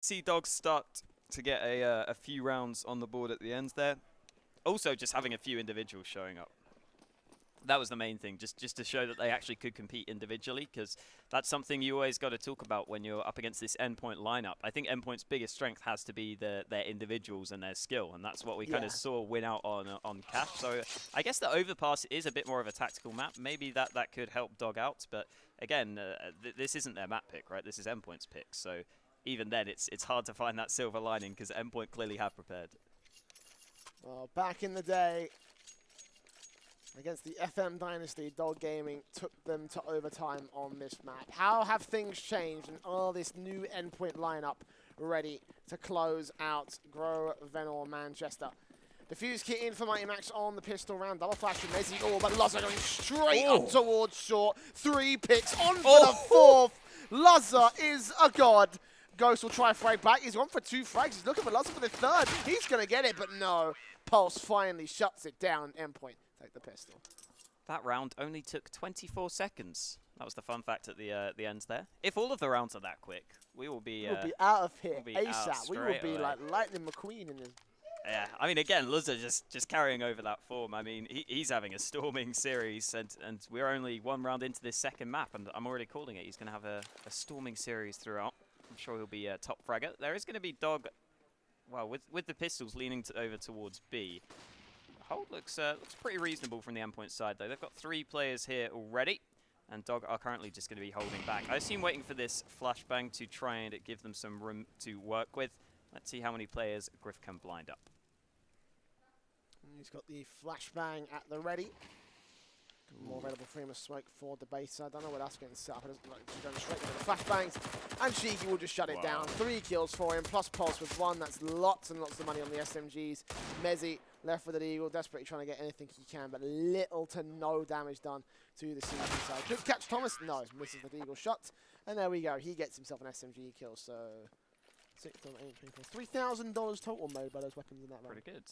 see Dogs start to get a few rounds on the board at the end there. Also, just having a few individuals showing up. That was the main thing, just to show that they actually could compete individually, because that's something you always got to talk about when you're up against this Endpoint lineup. I think Endpoint's biggest strength has to be their individuals and their skill, and that's what we kind of saw win out on Cash. So I guess the Overpass is a bit more of a tactical map. Maybe that could help Dog out, but again, this isn't their map pick, right? This is Endpoint's pick, so even then it's hard to find that silver lining, because Endpoint clearly have prepared. Well, back in the day, against the FM Dynasty, Dog Gaming took them to overtime on this map. How have things changed, and are this new Endpoint lineup ready to close out Grosvenor Manchester? Defuse kit in for Mighty Max on the pistol round. Double flash from Messi. Oh, but Luzza going straight up towards short. 3 picks on for the 4th. Luzza is a god. Ghost will try frag back. He's gone for 2 frags. He's looking for Luzza for the 3rd. He's going to get it, but no. Pulse finally shuts it down. Endpoint take the pistol. That round only took 24 seconds. That was the fun fact at the end there. If all of the rounds are that quick, we will be out of here ASAP. We will be like Lightning McQueen in this. Yeah, I mean, again, Luzza just carrying over that form. I mean, he's having a storming series, and we're only 1 round into this second map, and I'm already calling it. He's going to have a storming series throughout. I'm sure he'll be a top fragger. There is going to be Dog, well, with the pistols leaning over towards B. The hold looks pretty reasonable from the Endpoint side, though. They've got 3 players here already, and Dog are currently just going to be holding back. I assume waiting for this flashbang to try and give them some room to work with. Let's see how many players Griff can blind up. He's got the flashbang at the ready. More available freedom of smoke for the base. I don't know what else getting set up. It doesn't look like he's going straight into the flashbangs. And Cheeky will just shut it down. 3 kills for him, plus Pulse with 1. That's lots and lots of money on the SMGs. Mezzi left with an Eagle, desperately trying to get anything he can, but little to no damage done to the CG side. Could catch Thomas? No, misses the Eagle shot. And there we go. He gets himself an SMG kill. So 6 on 8 people. $3,000 total made by those weapons in that round. Pretty good.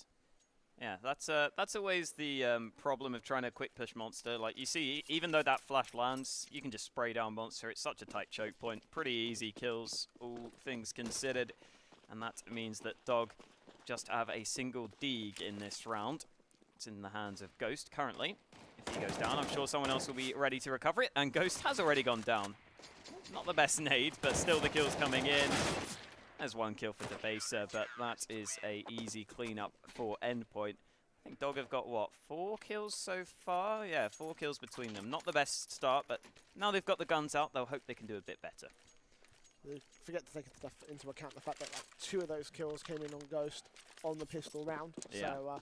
Yeah, that's always the problem of trying to quick push Monster. Like, you see, even though that flash lands, you can just spray down Monster. It's such a tight choke point. Pretty easy kills, all things considered. And that means that Dog just have a single Deeg in this round. It's in the hands of Ghost currently. If he goes down, I'm sure someone else will be ready to recover it. And Ghost has already gone down. Not the best nade, but still the kills coming in. There's 1 kill for Debaser, but that is a easy cleanup for Endpoint. I think Dog have got, what, 4 kills so far? Yeah, 4 kills between them. Not the best start, but now they've got the guns out, they'll hope they can do a bit better. Forget to take into account the fact that like, 2 of those kills came in on Ghost on the pistol round. Yeah. So,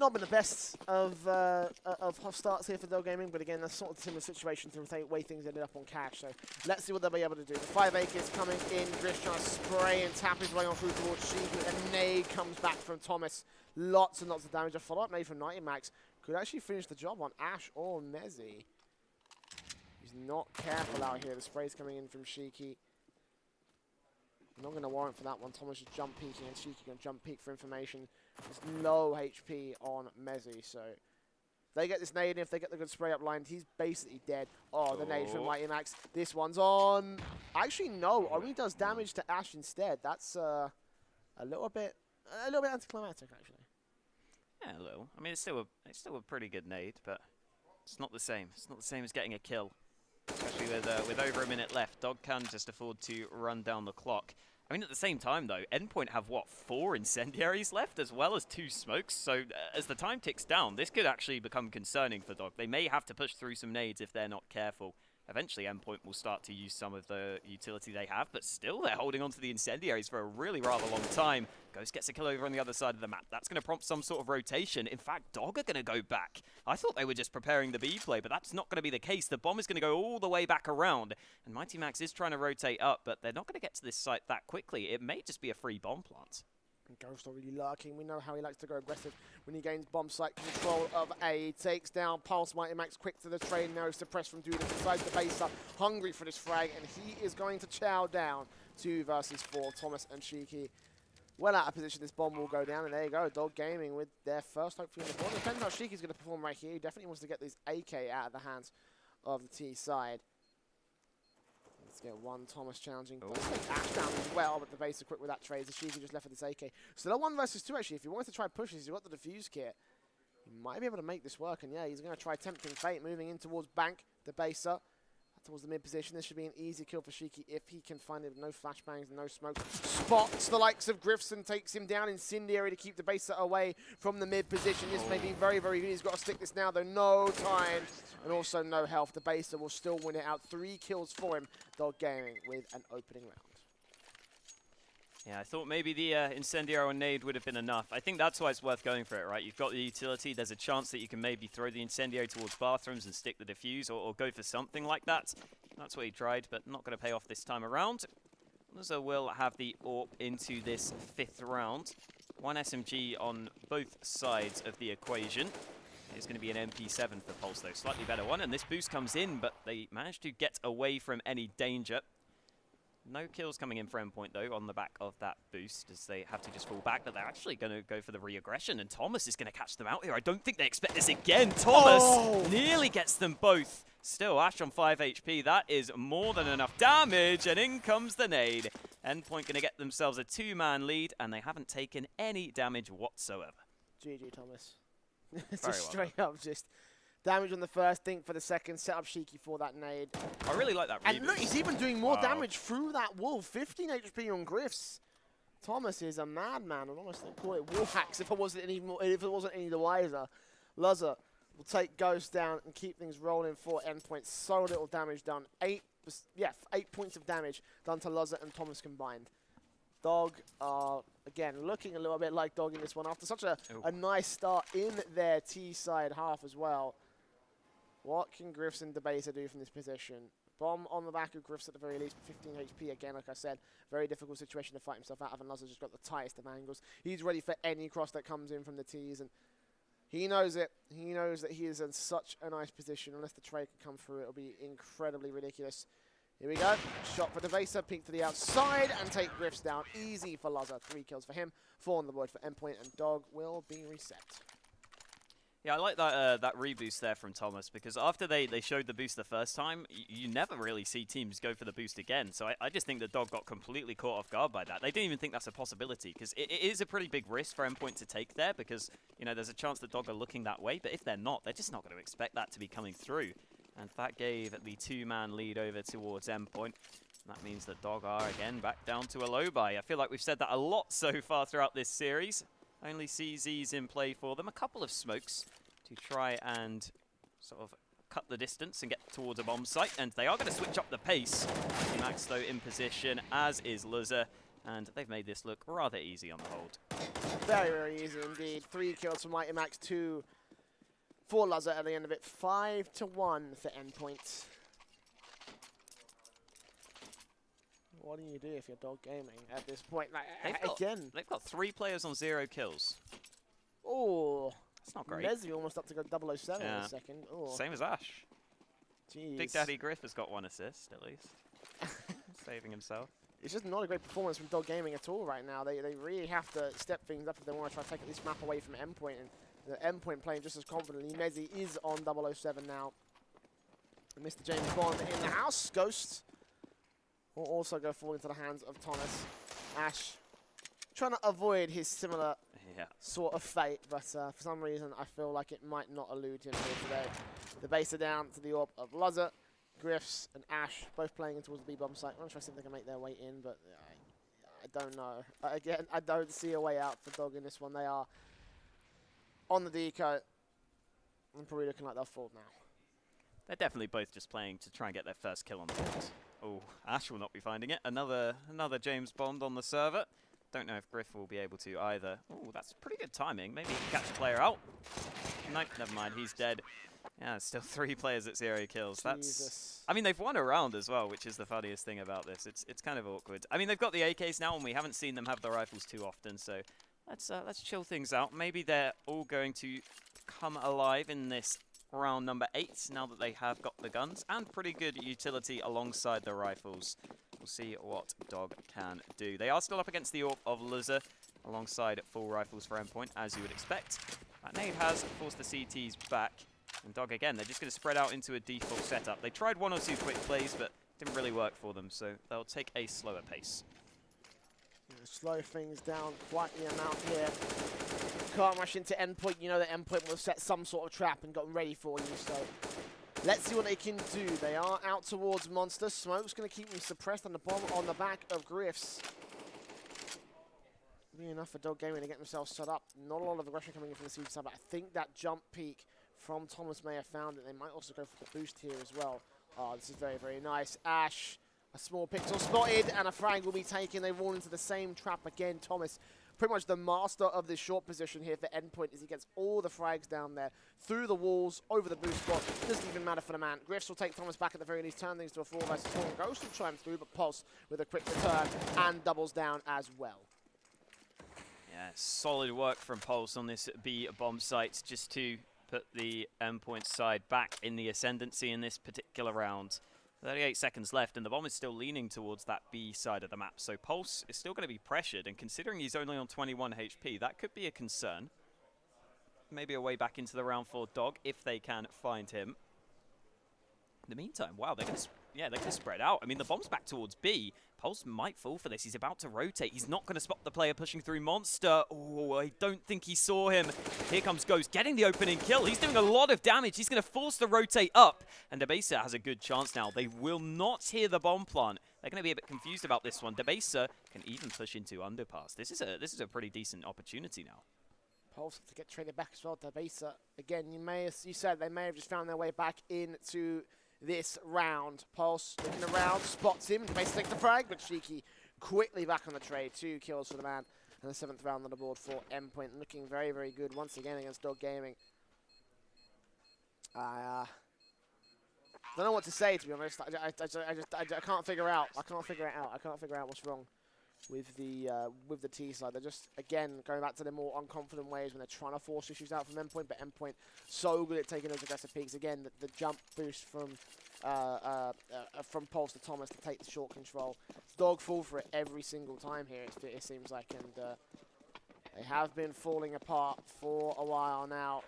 not been the best of starts here for Dog Gaming, but again, that's sort of a similar situation to the way things ended up on Cash. So let's see what they'll be able to do. The 5 acres coming in, Grish trying to spray and tap his way on through towards Sheik. A nade comes back from Thomas. Lots and lots of damage. A follow-up nade from 90 Max could actually finish the job on Ash or Mezzi. He's not careful out here. The spray's coming in from Sheiky. Not going to warrant for that one. Thomas is jump peeking and Sheiky going to jump peek for information. There's low HP on Mezzi, so they get this nade, and if they get the good spray up line, he's basically dead. Oh, the nade from Mighty Max. This one's on. Actually, no. Only does damage to Ash instead. That's a little bit anticlimactic, actually. Yeah, a little. I mean, it's still a pretty good nade, but it's not the same. It's not the same as getting a kill, especially with over a minute left. Dog can just afford to run down the clock. I mean, at the same time, though, Endpoint have, what, 4 incendiaries left, as well as 2 smokes? So, as the time ticks down, this could actually become concerning for Dog. They may have to push through some nades if they're not careful. Eventually, Endpoint will start to use some of the utility they have, but still, they're holding on to the incendiaries for a really rather long time. Ghost gets a kill over on the other side of the map. That's going to prompt some sort of rotation. In fact, Dog are going to go back. I thought they were just preparing the B play, but that's not going to be the case. The bomb is going to go all the way back around, and Mighty Max is trying to rotate up, but they're not going to get to this site that quickly. It may just be a free bomb plant. Ghost already lurking. We know how he likes to go aggressive when he gains bomb site control of A. He takes down Pulse. Mighty Max quick to the train. Now suppressed from Dudas inside the base. Hungry for this frag, and he is going to chow down 2 versus 4. Thomas and Sheiky well out of position. This bomb will go down, and there you go. Dog Gaming with their first, hopefully, in the board. Depends how Sheiky's going to perform right here. He definitely wants to get this AK out of the hands of the T side. Let's get one Thomas challenging. Oh. Let's take Ash down as well, but the base are quick with that trade. Ashiki just left with this AK. Still a 1 versus 2 actually. If he wants to try push this, he's got the defuse kit. He might be able to make this work, and yeah, he's going to try tempting fate, moving in towards Bank, the baser, towards the mid position. This should be an easy kill for Shiki if he can find it with no flashbangs, no smoke. Spots the likes of Griffson, takes him down. Incendiary to keep the baser away from the mid position. This may be very, very good. He's got to stick this now, though. No time, and also no health. The baser will still win it out. 3 kills for him. Dog Gaming with an opening round. Yeah, I thought maybe the Incendiary nade would have been enough. I think that's why it's worth going for it, right? You've got the utility. There's a chance that you can maybe throw the Incendiary towards bathrooms and stick the defuse, or go for something like that. That's what he tried, but not going to pay off this time around. Loza will have the AWP into this 5th round. 1 SMG on both sides of the equation. It's going to be an MP7 for Pulse, though. Slightly better one, and this boost comes in, but they managed to get away from any danger. No kills coming in for Endpoint, though, on the back of that boost, as they have to just fall back. But they're actually going to go for the re-aggression, and Thomas is going to catch them out here. I don't think they expect this again. Thomas nearly gets them both. Still, Ash on 5 HP. That is more than enough damage, and in comes the nade. Endpoint going to get themselves a 2-man lead, and they haven't taken any damage whatsoever. GG, Thomas. Very Just straight up, just damage on the first, think for the second, set up Shiki for that nade. I really like that reboot. And look, he's even doing more damage through that wall. 15 HP on Griffs. Thomas is a madman. I'd almost call it wall hacks if it wasn't any the wiser. Loza will take Ghost down and keep things rolling for Endpoint. So little damage done. 8 points of damage done to Loza and Thomas combined. Dog are, again, looking a little bit like Dog in this one after such a nice start in their T-side half as well. What can Griffs and Debater do from this position? Bomb on the back of Griffs at the very least, 15 HP again, like I said. Very difficult situation to fight himself out of, and Loza's just got the tightest of angles. He's ready for any cross that comes in from the T's, and he knows it. He knows that he is in such a nice position. Unless the trade can come through, it'll be incredibly ridiculous. Here we go. Shot for Devaser, peek to the outside, and take Griffs down. Easy for Loza. 3 kills for him, 4 on the board for Endpoint, and Dog will be reset. Yeah, I like that that reboost there from Thomas, because after they showed the boost the first time, you never really see teams go for the boost again. So I just think that Dog got completely caught off guard by that. They didn't even think that's a possibility, because it is a pretty big risk for Endpoint to take there, because, you know, there's a chance that Dog are looking that way, but if they're not, they're just not going to expect that to be coming through. And that gave the 2-man lead over towards Endpoint. That means that Dog are, again, back down to a low buy. I feel like we've said that a lot so far throughout this series. Only CZs in play for them. A couple of smokes to try and sort of cut the distance and get towards a bomb site. And they are going to switch up the pace. Max, though, in position, as is Loza. And they've made this look rather easy on the hold. Very, very easy indeed. 3 kills from Mighty Max, 2 for Loza at the end of it. 5-1 for Endpoint. What do you do if you're Dog Gaming at this point? Like, they've got 3 players on 0 kills. Oh, that's not great. Messi almost up to go 007 in a second. Ooh. Same as Ash. Jeez. Big Daddy Griff has got 1 assist at least, saving himself. It's just not a great performance from Dog Gaming at all right now. They really have to step things up if they want to try to take this map away from Endpoint. And the Endpoint playing just as confidently. Messi is on 007 now. Mr. James Bond in the house. Ghost will also go fall into the hands of Thomas. Ash trying to avoid his similar sort of fate, but for some reason I feel like it might not elude him here today. The base are down to the AWP of Loza. Griffs and Ash both playing in towards the B-bomb site. I'm going to try to see if they can make their way in, but I don't know. Again, I don't see a way out for Dog in this one. They are on the deco. I'm probably looking like they'll fall now. They're definitely both just playing to try and get their first kill on the board. Oh, Ash will not be finding it. Another James Bond on the server. Don't know if Griff will be able to either. Oh, that's pretty good timing. Maybe he can catch a player out. Nope, never mind. He's dead. Yeah, still 3 players at 0 kills. Jesus. I mean, they've won a round as well, which is the funniest thing about this. It's kind of awkward. I mean, they've got the AKs now, and we haven't seen them have the rifles too often. So let's chill things out. Maybe they're all going to come alive in this round number 8 now that they have got the guns and pretty good utility alongside the rifles. We'll see what Dog can do. They are still up against the AWP of Loza alongside full rifles for Endpoint, as you would expect. That nade has forced the CTs back. And Dog, again, they're just going to spread out into a default setup. They tried 1 or 2 quick plays, but didn't really work for them, so they'll take a slower pace. Slow things down quite the amount here. Can't rush into Endpoint. You know that Endpoint will have set some sort of trap and gotten ready for you, so let's see what they can do. They are out towards Monster. Smoke's going to keep them suppressed on the bomb on the back of Griffs. Be enough for Dog Gaming to get themselves set up. Not a lot of aggression coming in from the CT side, but I think that jump peak from Thomas may have found it. They might also go for the boost here as well. Oh, this is very, very nice. Ash, a small pixel spotted, and a frag will be taken. They roll into the same trap again. Thomas, pretty much the master of this short position here for Endpoint, as he gets all the frags down there, through the walls, over the boost spot. Doesn't even matter for the man. Griffs will take Thomas back at the very least, turn things to a 4 versus 4. Ghost will try him through, but Pulse with a quick return and doubles down as well. Yeah, solid work from Pulse on this B bomb site, just to put the Endpoint side back in the ascendancy in this particular round. 38 seconds left, and the bomb is still leaning towards that B side of the map. So Pulse is still going to be pressured, and considering he's only on 21 HP, that could be a concern. Maybe a way back into the round for Dog, if they can find him. In the meantime, wow, they're going to spread out. I mean, the bomb's back towards B. Pulse might fall for this. He's about to rotate. He's not going to spot the player pushing through Monster. Oh, I don't think he saw him. Here comes Ghost, getting the opening kill. He's doing a lot of damage. He's going to force the rotate up. And Debasa has a good chance now. They will not hear the bomb plant. They're going to be a bit confused about this one. Debasa can even push into Underpass. This is a pretty decent opportunity now. Pulse to get traded back as well. Debasa, again, you said they may have just found their way back into this round. Pulse looking around, spots him, basically take the frag, but Cheeky quickly back on the trade. 2 kills for the man, and the 7th round on the board for Endpoint. Looking very, very good once again against Dog Gaming. I don't know what to say, to be honest. I can't figure out. I can't figure it out. I can't figure out what's wrong with the T side. They're just, again, going back to their more unconfident ways when they're trying to force issues out from Endpoint, but Endpoint so good at taking those aggressive peaks. Again, the jump boost from Pulse to Thomas to take the short control. Dog fall for it every single time here, it seems like, and they have been falling apart for a while now.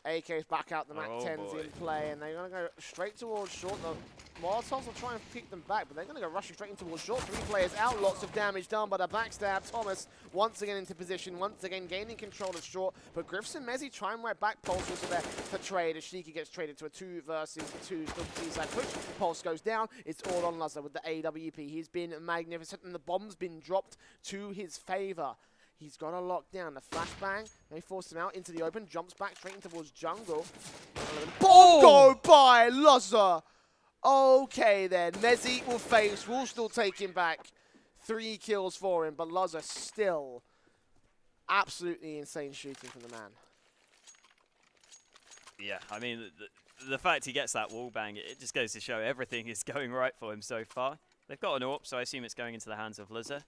AK's back out, the Mac 10's in play, and they're going to go straight towards short. The Molotovs will try and pick them back, but they're going to go rushing straight in towards short. 3 players out, lots of damage done by the backstab. Thomas once again into position, once again gaining control of short, but Griffs and Mezzy try and right back. Pulse also there to trade as Shiki gets traded to a 2 versus 2 T-side push. Pulse goes down, it's all on Lazar with the AWP. He's been magnificent, and the bomb's been dropped to his favor. He's got a lockdown. The flashbang may force him out into the open. Jumps back straight in towards jungle. Bomb go by Lazar. Okay then. Mezzy will face. We'll still take him back. 3 kills for him. But Lazar still absolutely insane shooting from the man. Yeah, I mean, the fact he gets that wall bang, it just goes to show everything is going right for him so far. They've got an AWP, so I assume it's going into the hands of Lazar.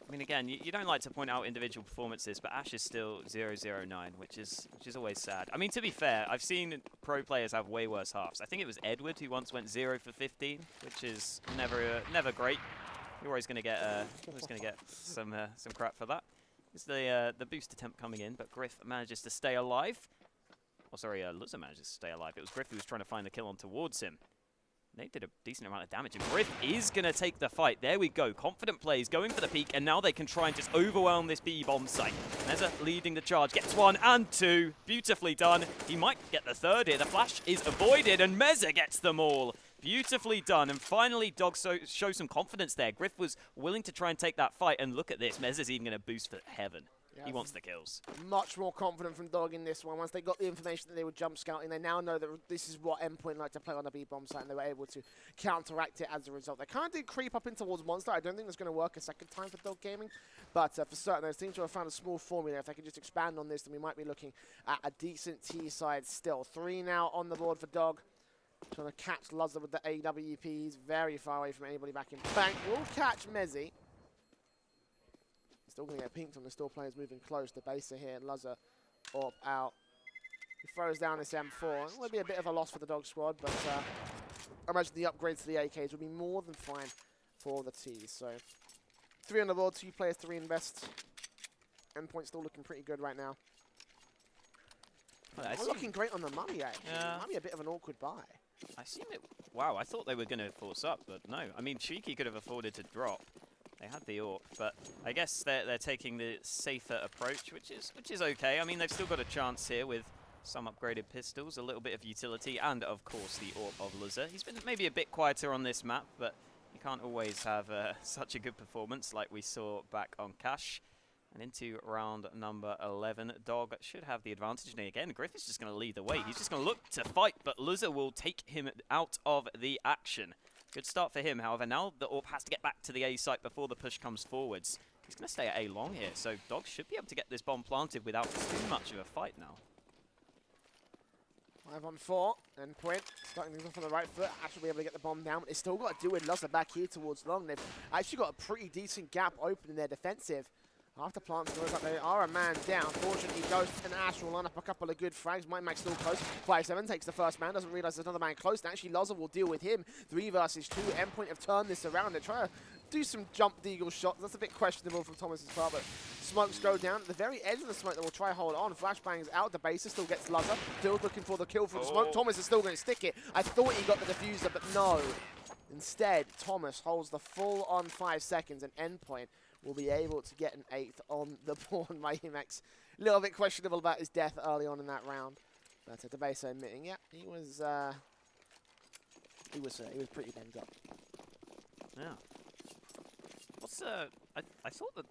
I mean, again, you don't like to point out individual performances, but Ash is still 0-0-9, which is always sad. I mean, to be fair, I've seen pro players have way worse halves. I think it was Edward who once went 0 for 15, which is never great. You're always going to get some crap for that. It's the boost attempt coming in, but Griff manages to stay alive. Oh, sorry, Lazar manages to stay alive. It was Griff who was trying to find the kill on towards him. They did a decent amount of damage, and Griff is going to take the fight. There we go. Confident plays, going for the peak, and now they can try and just overwhelm this B bomb site. Meza leading the charge, gets 1 and 2. Beautifully done. He might get the 3rd here. The flash is avoided, and Meza gets them all. Beautifully done, and finally Dog shows some confidence there. Griff was willing to try and take that fight, and look at this. Meza's even going to boost for heaven. Yeah, he wants the kills. Much more confident from Dog in this one. Once they got the information that they were jump scouting, they now know that this is what Endpoint like to play on the B-bomb site, and they were able to counteract it as a result. They kind of did creep up in towards Monster. I don't think that's going to work a second time for Dog Gaming, but for certain, they seem to have found a small formula. If they can just expand on this, then we might be looking at a decent T-side still. 3 now on the board for Dog. Trying to catch Lazar with the AWP. He's very far away from anybody back in bank. Will catch Mezzy. Still going to get pinked on the still players moving close. The baser here, Lazar up out. He throws down this M4. It will be a bit of a loss for the Dog squad, but I imagine the upgrades to the AKs will be more than fine for the Ts. So 3 on the board, 2 players to reinvest. Endpoint still looking pretty good right now. Well, looking great on the money, actually. Yeah. Might be a bit of an awkward buy. I assume it... Wow, I thought they were going to force up, but no. I mean, Cheeky could have afforded to drop. They had the AWP, but I guess they're taking the safer approach, which is okay. I mean, they've still got a chance here with some upgraded pistols, a little bit of utility, and of course the AWP of Luzza. He's been maybe a bit quieter on this map, but you can't always have such a good performance like we saw back on Cash. And into round number 11, Dog should have the advantage. And again, Griff is just going to lead the way. He's just going to look to fight, but Luzza will take him out of the action. Good start for him, however. Now the AWP has to get back to the A site before the push comes forwards. He's going to stay at A long here, so Dog should be able to get this bomb planted without too much of a fight now. 5 on 4, Endpoint starting things off on the right foot. Actually be able to get the bomb down, but they still got to do with Luzza back here towards long. They've actually got a pretty decent gap open in their defensive. After plants goes up, they are a man down. Fortunately, Ghost and Ash will line up a couple of good frags. Might Max still close. 5-7 takes the first man, doesn't realize there's another man close. And actually, Luzza will deal with him. 3 versus 2. Endpoint have turned this around. They're trying to do some jump deagle shots. That's a bit questionable from Thomas's part, but smokes go down. At the very edge of the smoke, they will try hold on. Flashbangs out. The baser still gets Luzza. Still looking for the kill from smoke. Thomas is still going to stick it. I thought he got the diffuser, but no. Instead, Thomas holds the full on 5 seconds, and Endpoint will be able to get an 8th on the board. Mayhemex, a little bit questionable about his death early on in that round. But Debaser admitting, yeah, he was pretty banged up. Yeah. What's I thought that...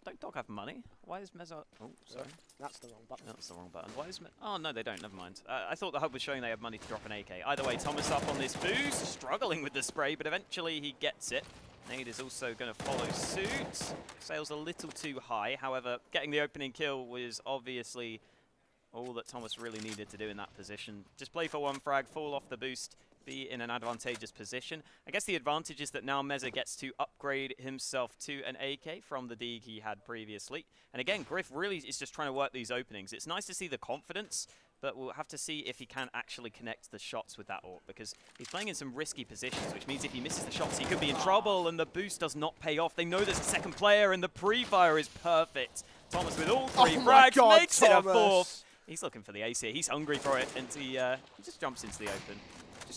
Don't Dog have money? Why is Mezzo... Oh, sorry. That's the wrong button. That's the wrong button. Why is Oh, no, they don't. Never mind. I thought the hub was showing they have money to drop an AK. Either way, Thomas up on this boost, struggling with the spray, but eventually he gets it. Nade is also going to follow suit. Sails a little too high. However, getting the opening kill was obviously all that Thomas really needed to do in that position. Just play for one frag, fall off the boost, be in an advantageous position. I guess the advantage is that now Meza gets to upgrade himself to an AK from the Deeg he had previously. And again, Griff really is just trying to work these openings. It's nice to see the confidence, but we'll have to see if he can actually connect the shots with that AWP, because he's playing in some risky positions, which means if he misses the shots, he could be in trouble, and the boost does not pay off. They know there's a second player, and the pre-fire is perfect. Thomas with all 3 frags makes it a 4th. He's looking for the ace here. He's hungry for it, and he just jumps into the open.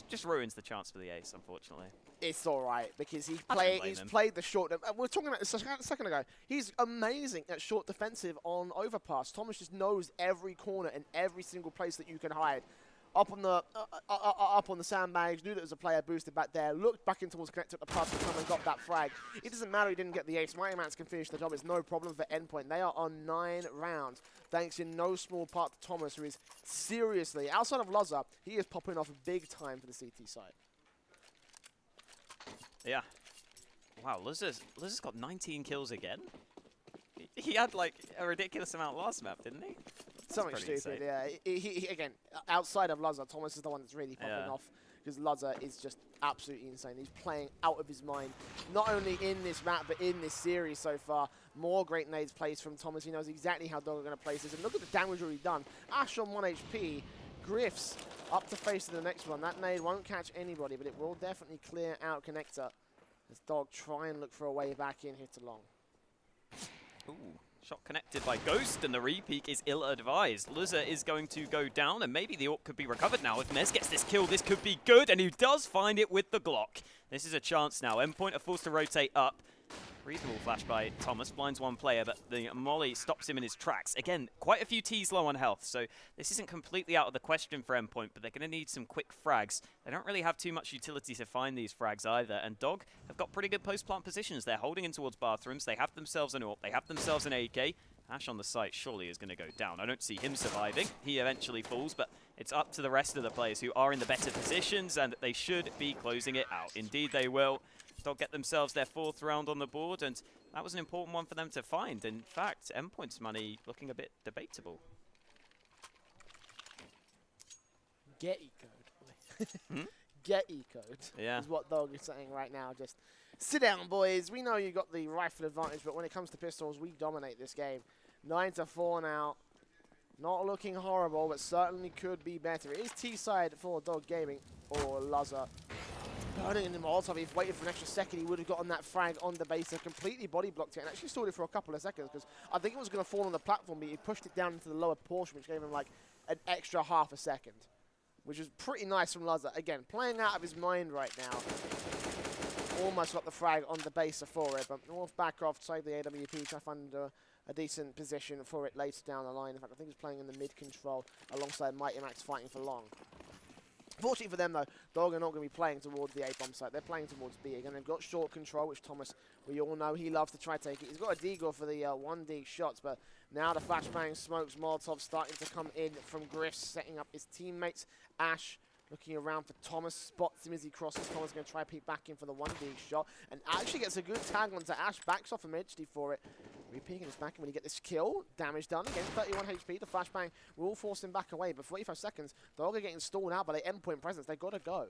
Just ruins the chance for the ace, unfortunately. It's all right, because he's played the short... we were talking about this a second ago. He's amazing at short defensive on overpass. Thomas just knows every corner and every single place that you can hide. Up on the sandbags, knew that there was a player boosted back there, looked back in towards connected at the pass and got that frag. It doesn't matter he didn't get the ace. Mayhemex can finish the job. It's no problem for Endpoint. They are on 9 rounds, thanks in no small part to Thomas, who is seriously, outside of Luzza, he is popping off big time for the CT side. Yeah. Wow, Luzza's got 19 kills again. He had like a ridiculous amount last map, didn't he? Something stupid, yeah. He, again, outside of Luzza, Thomas is the one that's really popping off, because Luzza is just absolutely insane. He's playing out of his mind, not only in this map, but in this series so far. More great nades placed from Thomas. He knows exactly how Dog are going to place this. And look at the damage already done. Ash on 1 HP. Griff's up to face to the next one. That nade won't catch anybody, but it will definitely clear out Connector as Dog try and look for a way back in, hit along. Ooh. Shot connected by Ghost, and the repeak is ill-advised. Luzza is going to go down, and maybe the AWP could be recovered now. If Mez gets this kill, this could be good, and he does find it with the Glock. This is a chance now. Endpoint are forced to rotate up. Reasonable flash by Thomas, blinds 1 player, but the molly stops him in his tracks. Again, quite a few T's low on health, so this isn't completely out of the question for Endpoint, but they're going to need some quick frags. They don't really have too much utility to find these frags either, and Dog have got pretty good post-plant positions. They're holding in towards bathrooms, they have themselves an AWP, they have themselves an AK. Ash on the site surely is going to go down. I don't see him surviving. He eventually falls, but it's up to the rest of the players who are in the better positions, and they should be closing it out. Indeed they will. Dog get themselves their 4th round on the board, and that was an important one for them to find. In fact, Endpoint's money looking a bit debatable. Get E-code, boy. Get E-code is what Dog is saying right now. Just sit down, boys. We know you got the rifle advantage, but when it comes to pistols, we dominate this game. 9-4 now. Not looking horrible, but certainly could be better. It is T-side for Dog Gaming or Luzza. Burning in the Molotov, if he waited for an extra second, he would have gotten that frag on the base and completely body blocked it, and actually stalled it for a couple of seconds, because I think it was going to fall on the platform, but he pushed it down into the lower portion, which gave him like an extra half a second. which is pretty nice from Lazar. Again, playing out of his mind right now. Almost got the frag on the base for it, but North back off, save the AWP, try to find a decent position for it later down the line. In fact, I think he's playing in the mid control alongside Mighty Max fighting for long. Fortunately for them, though, Dog are not going to be playing towards the A-bomb site. They're playing towards B. Again, they've got short control, which Thomas, we all know, he loves to try to take it. He's got a deagle for the 1D shots, but now the flashbang smokes, Molotov starting to come in from Griff, setting up his teammates. Ash looking around for Thomas, spots him as he crosses. Thomas going to try to peek back in for the 1D shot, and actually gets a good tag onto Ash, backs off immediately for it. Re-peeking his back, and when he get this kill, damage done again, 31 HP, the flashbang will force him back away, but 45 seconds, Dog are getting stalled out by the Endpoint presence. They've got to go.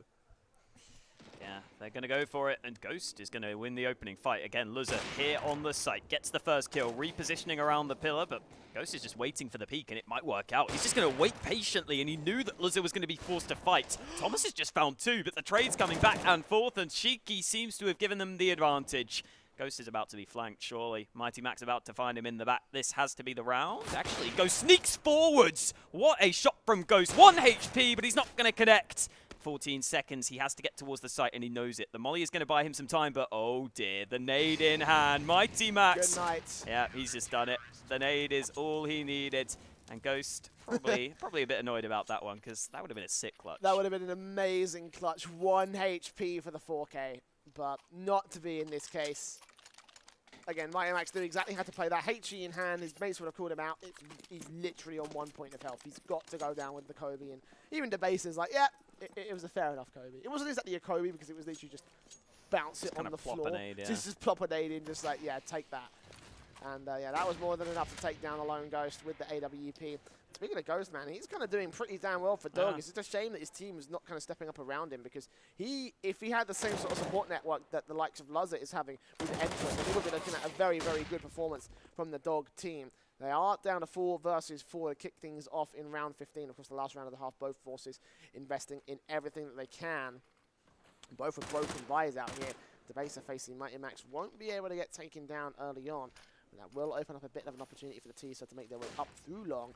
Yeah, they're going to go for it, and Ghost is going to win the opening fight. Again, Luzza here on the site, gets the first kill, repositioning around the pillar, but Ghost is just waiting for the peak, and it might work out. He's just going to wait patiently, and he knew that Luzza was going to be forced to fight. Thomas has just found two, but the trade's coming back and forth, and Shiki seems to have given them the advantage. Ghost is about to be flanked, surely. Mighty Max about to find him in the back. This has to be the round. Actually, Ghost sneaks forwards. What a shot from Ghost. 1 HP, but he's not going to connect. 14 seconds, he has to get towards the site, and he knows it. The molly is going to buy him some time, but oh dear, the nade in hand. Mighty Max. Good night. Yeah, he's just done it. The nade is all he needed. And Ghost probably a bit annoyed about that one, because that would have been a sick clutch. That would have been an amazing clutch. 1 HP for the 4K, but not to be in this case. Again, Mighty Max knew exactly how to play that. HE in hand, his mates would have called him out. He's literally on 1 point of health. He's got to go down with the Kobe. And even DeBase is like, yeah, it was a fair enough Kobe. It wasn't exactly a Kobe because it was literally just bounce it on the floor. Nade, yeah. Just plop a nade in, just like, yeah, take that. And yeah, that was more than enough to take down the lone Ghost with the AWP. Speaking of Ghost, man, he's kind of doing pretty damn well for Dog. It's just a shame that his team is not kind of stepping up around him, because if he had the same sort of support network that the likes of Luzza is having with Endpoint, then he would be looking at a very, very good performance from the Dog team. They are down to 4 versus 4 to kick things off in round 15. Of course, the last round of the half, both forces investing in everything that they can. Both with broken buys out here. DeBaser facing Mighty Max won't be able to get taken down early on. But that will open up a bit of an opportunity for the T-So to make their way up through long.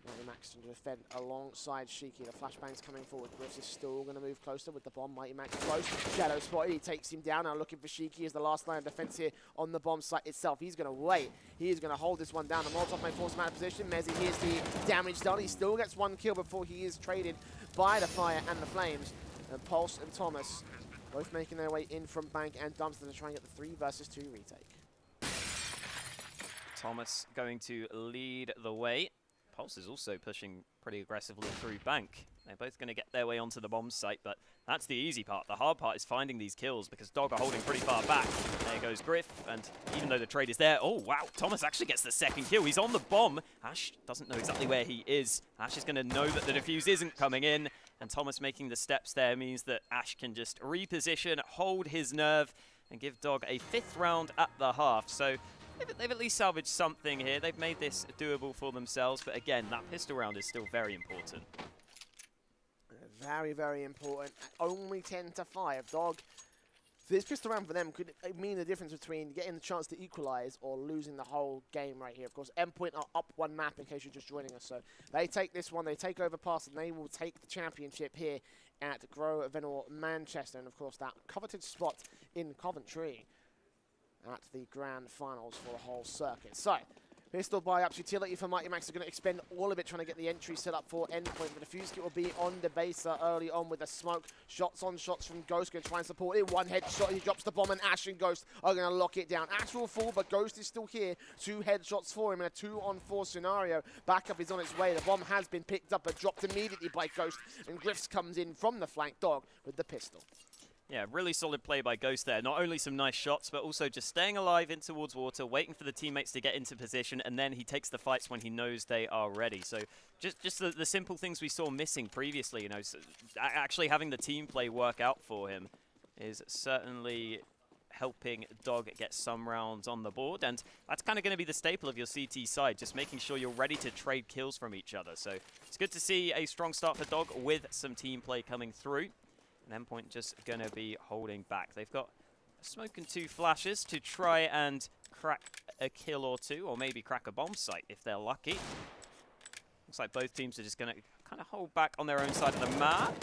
Mighty Max to defend alongside Shiki. The flashbang's coming forward. Griffs is still going to move closer with the bomb. Mighty Max close. Shadow spotted. He takes him down. Now looking for Shiki as the last line of defense here on the bomb site itself. He's going to wait. He is going to hold this one down. The Molotov may force him out of position. Mezzi, here's the damage done. He still gets 1 kill before he is traded by the fire and the flames. And Pulse and Thomas both making their way in from Bank and Dumpster to try and get the 3 versus 2 retake. Thomas going to lead the way. Pulse is also pushing pretty aggressively through Bank. They're both going to get their way onto the bomb site, but that's the easy part. The hard part is finding these kills, because Dog are holding pretty far back. There goes Griff, and even though the trade is there, oh wow, Thomas actually gets the 2nd kill. He's on the bomb. Ash doesn't know exactly where he is. Ash is going to know that the defuse isn't coming in, and Thomas making the steps there means that Ash can just reposition, hold his nerve, and give Dog a 5th round at the half. So they've at least salvaged something here. They've made this doable for themselves, but again, that pistol round is still very important. Very, very important. Only 10 to 5. Dog, this pistol round for them could mean the difference between getting the chance to equalize or losing the whole game right here. Of course, Endpoint are up 1 map in case you're just joining us. So they take this one, they take over pass, and they will take the championship here at Grosvenor, Manchester. And of course, that coveted spot in Coventry at the grand finals for the whole circuit. So, pistol buy-ups, utility for Mighty Max are going to expend all of it trying to get the entry set up for Endpoint. But the fuse kit will be on the baser early on with the smoke. Shots on shots from Ghost, going to try and support it. 1 headshot, he drops the bomb, and Ash and Ghost are going to lock it down. Ash will fall, but Ghost is still here. 2 headshots for him in a 2-on-4 scenario. Backup is on its way. The bomb has been picked up, but dropped immediately by Ghost. And Griffs comes in from the flank. Dog with the pistol. Yeah, really solid play by Ghost there. Not only some nice shots, but also just staying alive in towards water, waiting for the teammates to get into position, and then he takes the fights when he knows they are ready. So just the simple things we saw missing previously, you know, so actually having the team play work out for him is certainly helping Dog get some rounds on the board, and that's kind of going to be the staple of your CT side, just making sure you're ready to trade kills from each other. So it's good to see a strong start for Dog with some team play coming through. And Endpoint just going to be holding back. They've got a smoke and 2 flashes to try and crack a kill or 2, or maybe crack a bomb site if they're lucky. Looks like both teams are just going to kind of hold back on their own side of the map.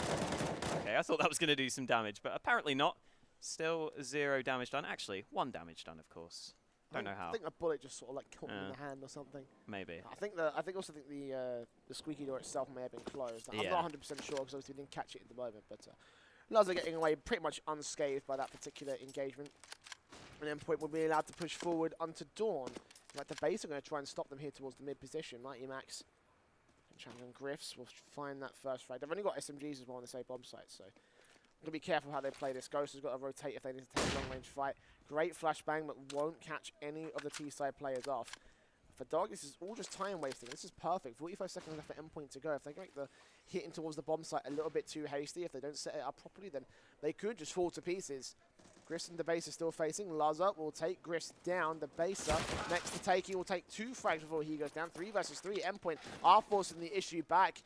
Okay, I thought that was going to do some damage, but apparently not. Still 0 damage done. Actually, 1 damage done, of course. Don't know how. I think a bullet just sort of like caught him in the hand or something. Maybe. I also think the squeaky door itself may have been closed. I'm not 100% sure because obviously we didn't catch it at the moment, but Laza getting away pretty much unscathed by that particular engagement. And Endpoint will be allowed to push forward onto Dawn. Like the base are going to try and stop them here towards the mid position. Mighty Max and Champion Griffs will find that first frag. They've only got SMGs as well on the same bomb site, so got to be careful how they play this. Ghost has got to rotate if they need to take a long-range fight. Great flashbang, but won't catch any of the T-side players off. For Dog, this is all just time wasting. This is perfect. 45 seconds left for Endpoint to go. If they make the hitting towards the bomb site a little bit too hasty, if they don't set it up properly, then they could just fall to pieces. Griffs and Debasa still facing. Laza will take Griffs down. Debasa next to Takey will take 2 frags before he goes down. 3 versus 3. Endpoint are forcing the issue back.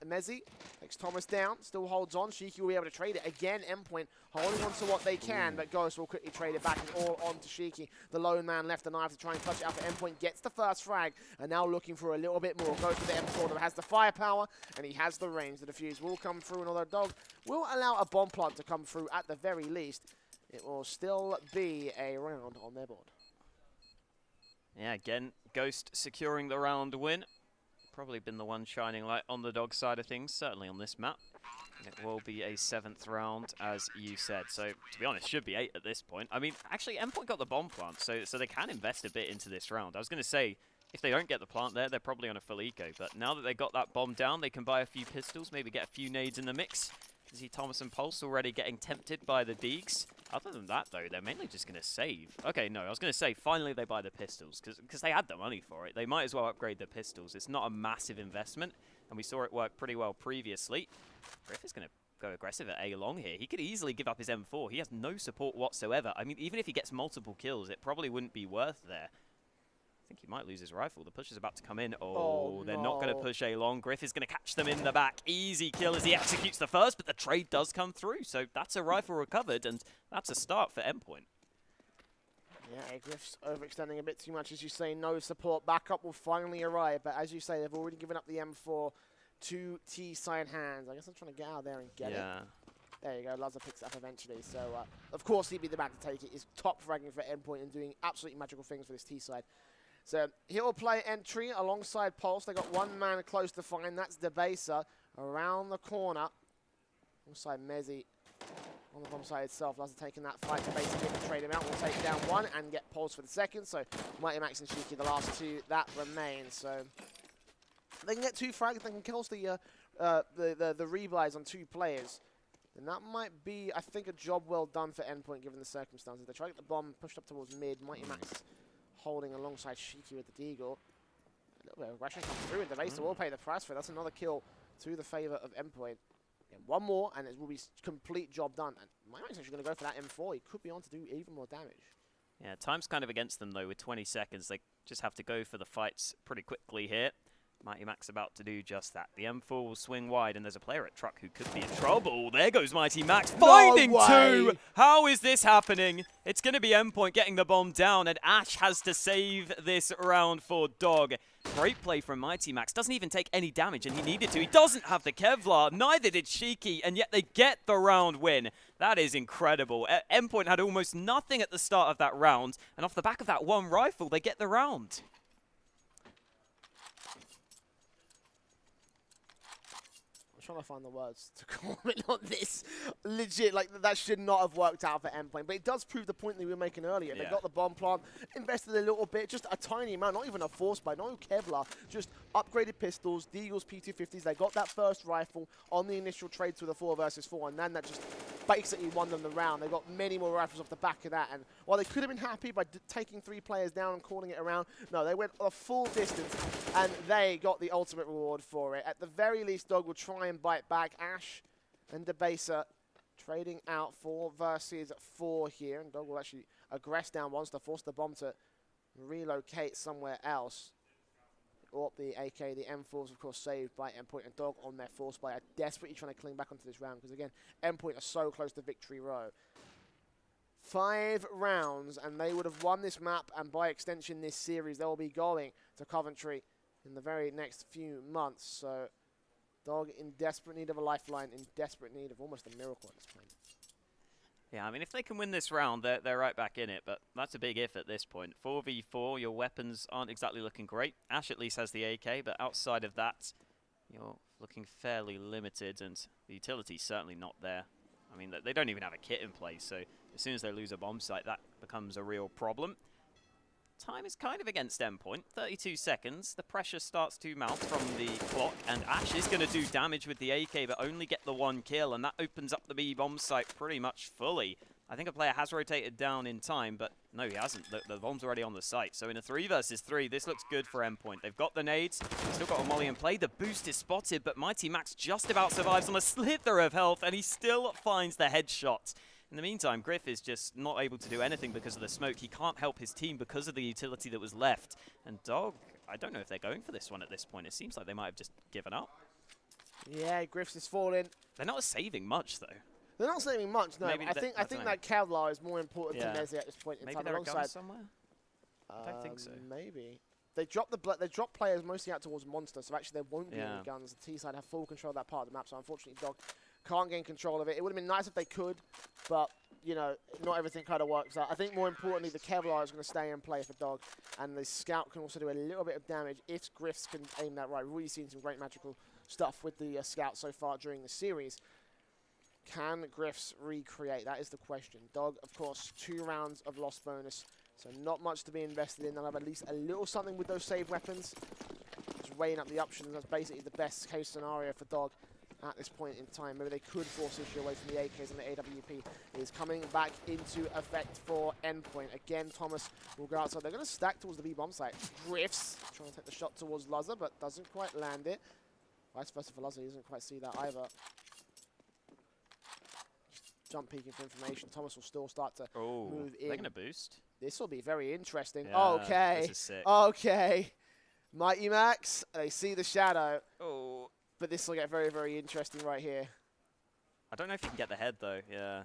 Mezzi takes Thomas down, still holds on. Shiki will be able to trade it again. Endpoint holding on to what they can, but Ghost will quickly trade it back and all on to Shiki. The lone man left the knife to try and clutch it out for Endpoint. Gets the first frag and now looking for a little bit more. Goes with the M4 that has the firepower and he has the range. The defuse will come through, and although Dog will allow a bomb plant to come through at the very least, it will still be a round on their board. Yeah, again, Ghost securing the round win. Probably been the one shining light on the Dog side of things, certainly on this map. And it will be a 7th round, as you said. So, to be honest, should be 8 at this point. I mean, actually, Endpoint got the bomb plant, so they can invest a bit into this round. I was going to say, if they don't get the plant there, they're probably on a full eco. But now that they got that bomb down, they can buy a few pistols, maybe get a few nades in the mix. You see Thomas and Pulse already getting tempted by the Deegs. Other than that, though, they're mainly just going to save. Okay, no, I was going to say, finally they buy the pistols, because they had the money for it. They might as well upgrade the pistols. It's not a massive investment, and we saw it work pretty well previously. Griff is going to go aggressive at A-long here. He could easily give up his M4. He has no support whatsoever. I mean, even if he gets multiple kills, it probably wouldn't be worth there. I think he might lose his rifle. The push is about to come in. Oh, they're not going to push A-long. Griff is going to catch them in the back. Easy kill as he executes the first, but the trade does come through. So that's a rifle recovered, and that's a start for Endpoint. Yeah, Griff's overextending a bit too much, as you say. No support. Backup will finally arrive, but as you say, they've already given up the M4 to T-side hands. I guess I'm trying to get out there and get it. There you go, Laza picks it up eventually. So, of course, he'd be the man to take it. He's top fragging for Endpoint and doing absolutely magical things for this T-side. So he'll play entry alongside Pulse. They got one man close to find. That's Debasa around the corner. Alongside Mezzi on the bomb side itself. Laza taking that fight to basically trade him out. We'll take down one and get Pulse for the second. So Mighty Max and Shiki, the last 2 that remain. So they can get 2 frags. They can kill the rebuys on 2 players. And that might be, I think, a job well done for Endpoint given the circumstances. They try to get the bomb pushed up towards mid. Mighty Max holding alongside Shiki with the Deagle. A little bit of aggression comes through, and Debasa will pay the price for it. That's another kill to the favour of Endpoint. And one more, and it will be complete job done. And Mighty Max actually going to go for that M4. He could be on to do even more damage. Yeah, time's kind of against them, though, with 20 seconds. They just have to go for the fights pretty quickly here. Mighty Max about to do just that. The M4 will swing wide, and there's a player at truck who could be in trouble. There goes Mighty Max, finding 2! How is this happening? It's going to be Endpoint getting the bomb down, and Ash has to save this round for Dog. Great play from Mighty Max. Doesn't even take any damage, and he needed to. He doesn't have the Kevlar, neither did Shiki, and yet they get the round win. That is incredible. Endpoint had almost nothing at the start of that round, and off the back of that one rifle, they get the round. Trying to find the words to comment on this. Legit, like, that should not have worked out for Endpoint, but it does prove the point that we were making earlier. They got the bomb plant, invested a little bit, just a tiny amount, not even a force buy, no Kevlar, just upgraded pistols, Deagles, P250s. They got that first rifle on the initial trade to the 4 versus 4, and then that just basically won them the round. They got many more rifles off the back of that, and while they could have been happy by taking 3 players down and calling it around, no, they went a full distance, and they got the ultimate reward for it. At the very least, Dog will try and bite back. Ash and Debasa trading out 4 versus 4 here, and Dog will actually aggress down once to force the bomb to relocate somewhere else. Or the AK, the M4s, of course, saved by Endpoint, and Dog on their force by are desperately trying to cling back onto this round because, again, Endpoint are so close to victory row. 5 rounds, and they would have won this map, and by extension, this series. They will be going to Coventry in the very next few months. So Dog in desperate need of a lifeline, in desperate need of almost a miracle at this point. Yeah, I mean, if they can win this round, they're right back in it, but that's a big if at this point. 4v4, your weapons aren't exactly looking great. Ash at least has the AK, but outside of that, you're looking fairly limited, and the utility's certainly not there. I mean, they don't even have a kit in place, so as soon as they lose a bomb site, that becomes a real problem. Time is kind of against Endpoint. 32 seconds. The pressure starts to mount from the clock, and Ash is going to do damage with the AK, but only get the 1 kill, and that opens up the B bomb site pretty much fully. I think a player has rotated down in time, but no, he hasn't. The bomb's already on the site. So in a 3 versus 3, this looks good for Endpoint. They've got the nades, still got a molly in play. The boost is spotted, but Mighty Max just about survives on a slither of health, and he still finds the headshot. In the meantime, Griff is just not able to do anything because of the smoke. He can't help his team because of the utility that was left. And Dog, I don't know if they're going for this one at this point. It seems like they might have just given up. Yeah, Griff's is falling. They're not saving much, though. They're not saving much, no. Maybe I think that Kevlar is more important to Nezzy at this point in Maybe time. there are Alongside guns somewhere? I don't think so. Maybe. They drop players mostly out towards Monster, so actually there won't be any guns. The T-side have full control of that part of the map, so unfortunately Dog can't gain control of it. It would have been nice if they could, but, you know, not everything kind of works out. I think more importantly, the Kevlar is going to stay in play for Dog, and the Scout can also do a little bit of damage if Griffs can aim that right. We've really seen some great magical stuff with the Scout so far during the series. Can Griffs recreate? That is the question. Dog, of course, 2 rounds of loss bonus, so not much to be invested in. They'll have at least a little something with those save weapons. Just weighing up the options. That's basically the best case scenario for Dog at this point in time. Maybe they could force issue away from the AKs, and the AWP is coming back into effect for Endpoint. Again, Thomas will go outside. They're going to stack towards the B-bomb site. Griffs trying to take the shot towards Luzza, but doesn't quite land it. Vice versa for Luzza. He doesn't quite see that either. Jump peeking for information. Thomas will still start to move in. They're going to boost. This will be very interesting. Yeah, okay. This is sick. Okay. Mighty Max, they see the shadow. Oh. But this will get very, very interesting right here. I don't know if you can get the head, though. Yeah.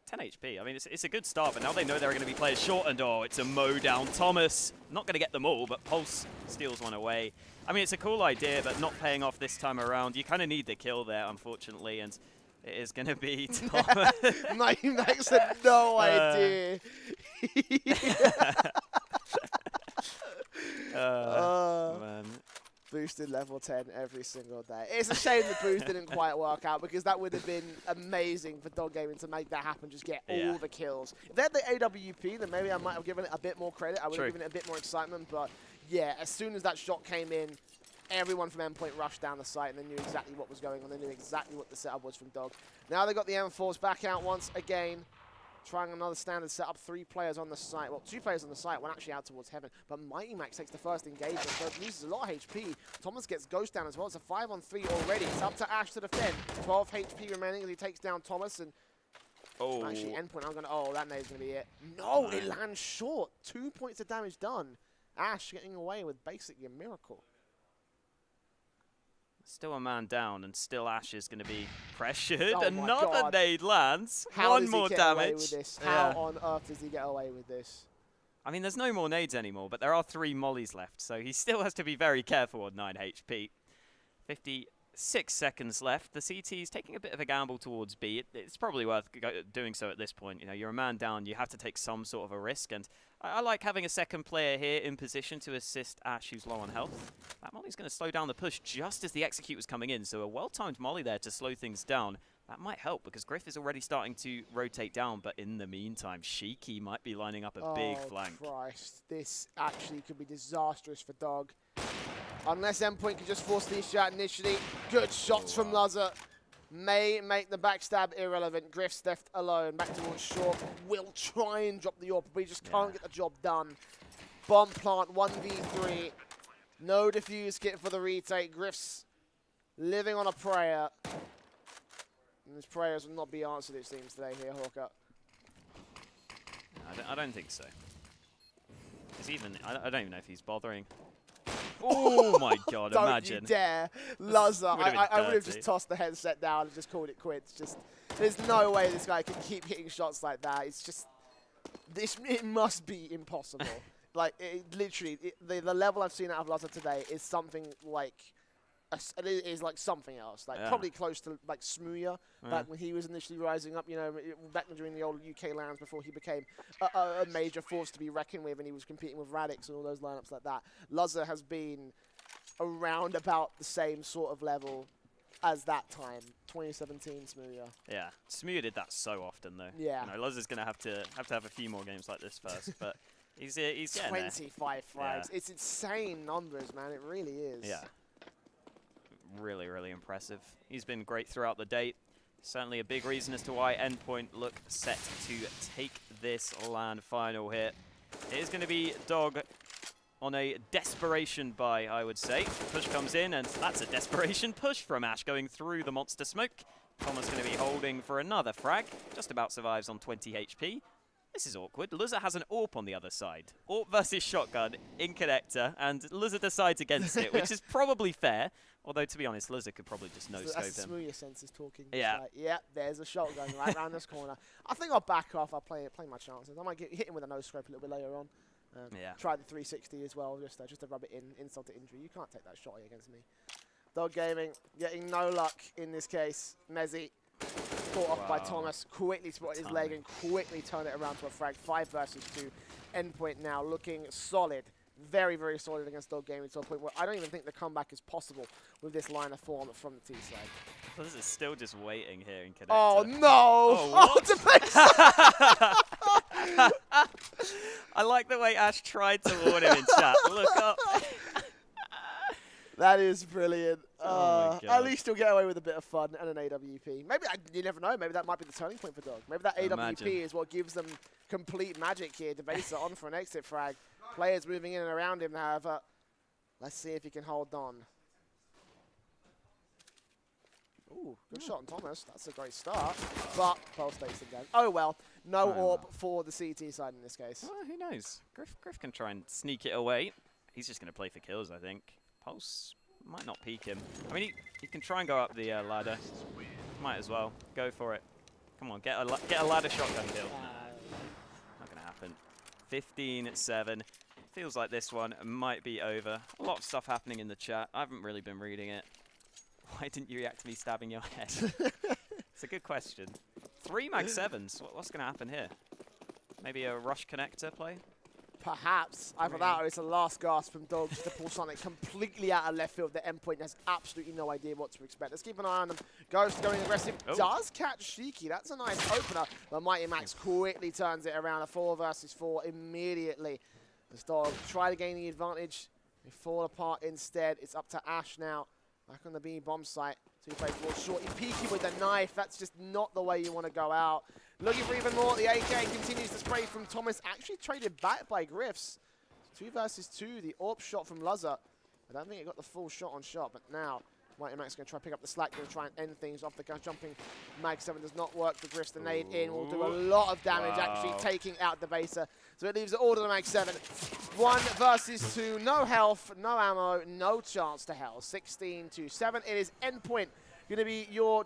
10 HP. I mean, it's a good start, but now they know there are going to be players short, and it's a mow down. Thomas, not going to get them all, but Pulse steals one away. I mean, it's a cool idea, but not paying off this time around. You kind of need the kill there, unfortunately, and it is going to be Thomas. Mighty Max had no idea. Man. Boosted level 10 every single day. It's a shame the boost didn't quite work out, because that would have been amazing for Dog Gaming to make that happen, just get all the kills. If they had the AWP, then maybe I might have given it a bit more credit. I would have given it a bit more excitement, but yeah, as soon as that shot came in, everyone from Endpoint rushed down the site, and they knew exactly what was going on. They knew exactly what the setup was from Dog. Now they got the M4s back out once again. Trying another standard setup. 3 players on the site. Well, 2 players on the site. One actually out towards heaven. But Mighty Max takes the first engagement. So it loses a lot of HP. Thomas gets Ghost down as well. It's a 5-on-3 already. It's up to Ash to defend. 12 HP remaining as he takes down Thomas. And actually, Endpoint, I'm going to... Oh, that nade's going to be it. No, it lands short. 2 points of damage done. Ash getting away with basically a miracle. Still a man down, and still Ash is going to be pressured. Oh Another nade lands. How One does more he get damage. Away with this? How on earth does he get away with this? I mean, there's no more nades anymore, but there are 3 mollies left, so he still has to be very careful on 9 HP. 56 seconds left. The CT is taking a bit of a gamble towards B. It's probably worth doing so at this point. You know, you're a man down, you have to take some sort of a risk, and I like having a second player here in position to assist Ash, who's low on health. That molly's going to slow down the push just as the execute was coming in, so a well-timed molly there to slow things down. That might help, because Griff is already starting to rotate down, but in the meantime, Shiki might be lining up a big flank. Oh, Christ. This actually could be disastrous for Dog. Unless Endpoint can just force the issue out initially. Good shots from Luzza. May make the backstab irrelevant. Griff's left alone. Back towards short. Will try and drop the AWP, but he just can't get the job done. Bomb plant, 1v3. No defuse kit for the retake. Griff's living on a prayer. And his prayers will not be answered, it seems, today here, Hawker. I don't think so. I don't even know if he's bothering. Oh my god, imagine. Don't you dare. Luzza, I would have dirty. just tossed the headset down and just called it quits. Just, there's no way this guy can keep hitting shots like that. It's just, it must be impossible. Like, literally, the level I've seen out of Luzza today is something like it is like something else, like Yeah. probably close to like Smooya Yeah. back when he was initially rising up, you know, back during the old UK LANs before he became a major force to be reckoned with, and he was competing with Radix and all those lineups like that. Luzza has been around about the same sort of level as that time, 2017 Smooya. Yeah, Smooya did that so often though. Yeah. You know, Luz is gonna have to have a few more games like this first, but he's getting there. 25 frags. It's insane numbers, man. It really is. Yeah. Really, really impressive. He's been great throughout the date. Certainly a big reason as to why Endpoint look set to take this LAN final here. It is going to be Dog on a desperation buy, I would say. Push comes in, and that's a desperation push from Ash going through the monster smoke. Thomas going to be holding for another frag. Just about survives on 20 HP. This is awkward. Luzza has an AWP on the other side. AWP versus shotgun in connector, and Luzza decides against it, which is probably fair. Although, to be honest, Luzza could probably just no-scope That's the him. Smooya senses talking. Yeah. Like, yep, there's a shotgun right around this corner. I think I'll back off. I'll play my chances. I might hit him with a no-scope a little bit later on. Yeah. Try the 360 as well, just to rub it in, insult to injury. You can't take that shot against me. Dog Gaming getting no luck in this case. Mezzi caught off by Thomas, quickly spotted his leg and quickly turned it around to a frag. 5 versus 2. Endpoint now looking solid. Very, very solid against Dog Gaming to a point where I don't even think the comeback is possible with this line of form from the T side. Luzza is still just waiting here in connector. Oh no! Oh, what? I like the way Ash tried to warn him in chat. Look up. That is brilliant. Oh my God. At least he'll get away with a bit of fun and an AWP. Maybe, you never know, maybe that might be the turning point for Dog. Maybe that AWP Imagine. is what gives them complete magic here. Debasa on for an exit frag. Players moving in and around him, however. Let's see if he can hold on. Ooh, good shot on Thomas. That's a great start. But Pulse takes him down. Oh well, no AWP for the CT side in this case. Well, who knows? Griff can try and sneak it away. He's just going to play for kills, I think. Pulse might not peek him. I mean, he can try and go up the ladder. Might as well. Go for it. Come on, get a ladder shotgun kill. Not going to happen. 15-7. Feels like this one might be over. A lot of stuff happening in the chat. I haven't really been reading it. Why didn't you react to me stabbing your head? It's a good question. 3 mag 7s. What's going to happen here? Maybe a rush connector play? Perhaps. Either that or it's a last gasp from Dog just to pull something completely out of left field. The Endpoint has absolutely no idea what to expect. Let's keep an eye on them. Ghost going aggressive. Oh. Does catch Shiki. That's a nice opener. But Mighty Max quickly turns it around. A 4 versus 4 immediately. As Dog try to gain the advantage. They fall apart instead. It's up to Ash now. Back on the B bomb site. So he plays more short. He peeky with the knife. That's just not the way you want to go out. Looking for even more. The AK continues to spray from Thomas. Actually traded back by Griffs. 2 versus 2. The AWP shot from Luzza. I don't think it got the full shot on shot. But now, Mighty Max going to try to pick up the slack. Going to try and end things off. The jumping mag 7 does not work for Griffs. The nade in will do a lot of damage. Actually taking out the baser. So it leaves it all to the mag 7. 1 versus 2. No health, no ammo, no chance to hell. 16-7. It is Endpoint going to be your